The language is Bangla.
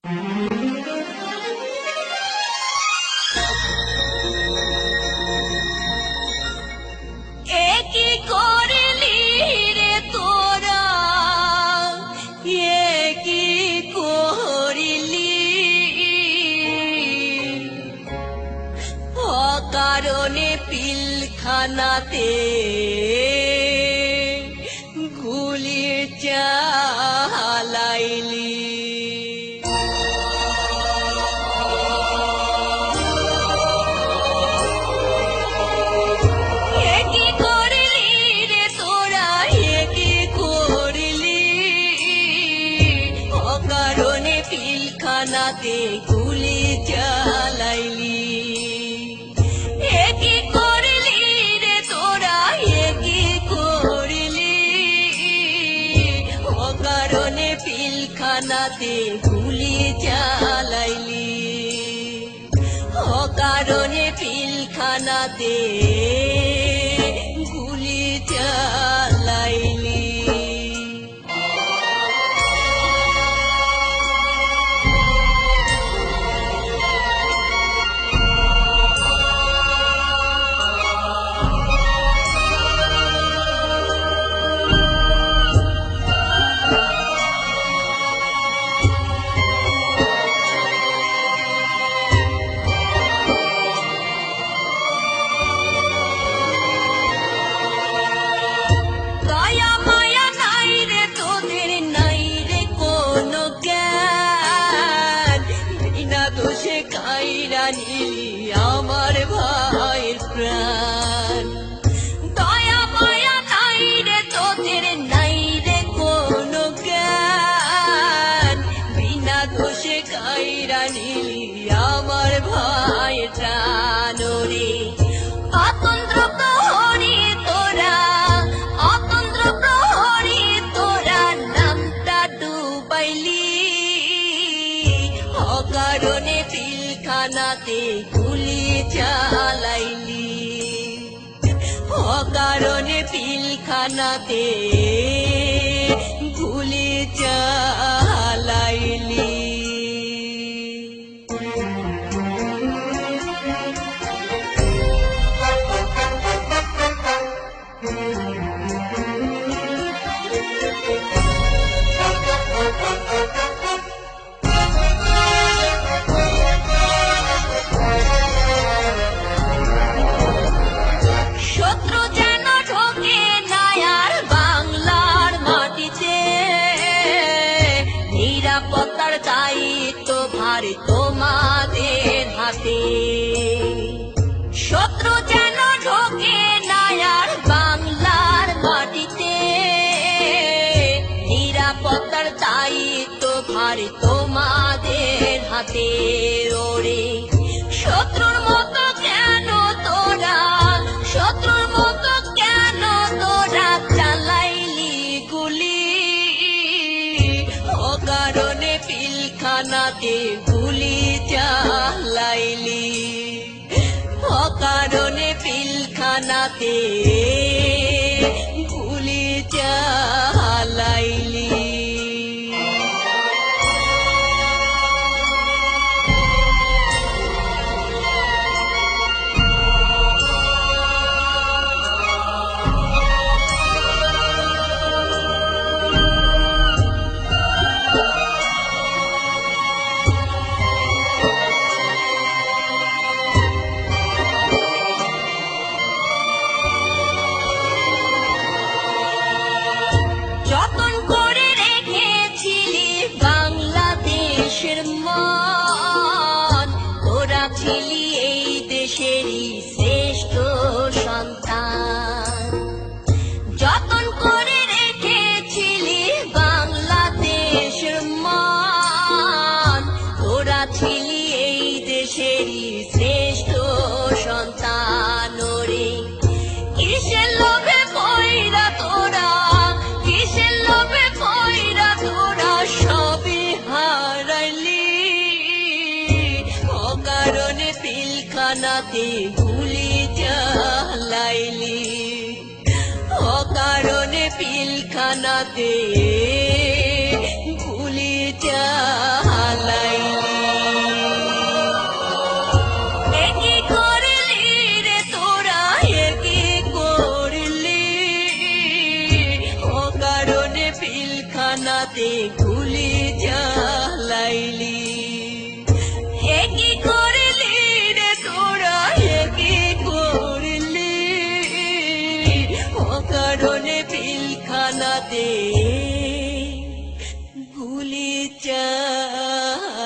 কি করলি রে তোরা, কি করলি অকারণে পিলখানাতে গুলি চালাইলি। পিলখানাতে গুলি চালাইলি, কি করলি রে তোরা, কি করলি অকারণে পিলখানাতে গুলি চালাইলি, অকারণে পিলখানাতে গুলি চালাইলি। কাইরা নিলি আমার ভাইয়ের প্রাণ, দয়া মায়া নাই রে তোদের, নাই রে কোনো জ্ঞান, বিনা দোষে কাইরা নিলি আমার ভাইয়ের প্রাণ। রে অতন্ত্র প্রহরী তোরা, অতন্ত্র প্রহরী তোরা নামটা ডুবাইলি, অকারণে পিলখানাতে গুলি চালাইলি, অকারণে পিলখানাতে গুলি চালাইলি। নিরাপত্তার দায়িত্ব ভার তোমাদের হাতে, শত্রু যেন ঢোকে না আর বাংলার মাটিতে, নিরাপত্তার দায়িত্ব ভার তোমাদের হাতে। ওরে শত্রুর মতো কেন তোরা, শত্রুর মতো কেন তোরা চালাইলি গুলি, অকারণে পিলখানাতে গুলি চালাইলি, অকারণে পিলখানাতে গুলি চালাইলি। যতন করে রেখেছিলি বাংলাদেশের মান, তোরা ছিলি এই দেশেরই শ্রেষ্ঠ সন্তান, যতন করে রেখেছিলি বাংলাদেশের মান, তোরা ছিলি এই দেশেরই শ্রেষ্ঠ সন্তান। রে কিসের লোভে পয়রা তোরা, কিসের লোভে পয়রা তোরা সবই হারাইলি, অকারণে পিলখানাতে গুলি চালাইলি, অকারণে পিলখানাতে গুলি চালাইলি। পিলখানাতে গুলি চালাইলি কি করলি রে তোরা কি করলি অকারণে পিলখানাতে গুলি চালাইলি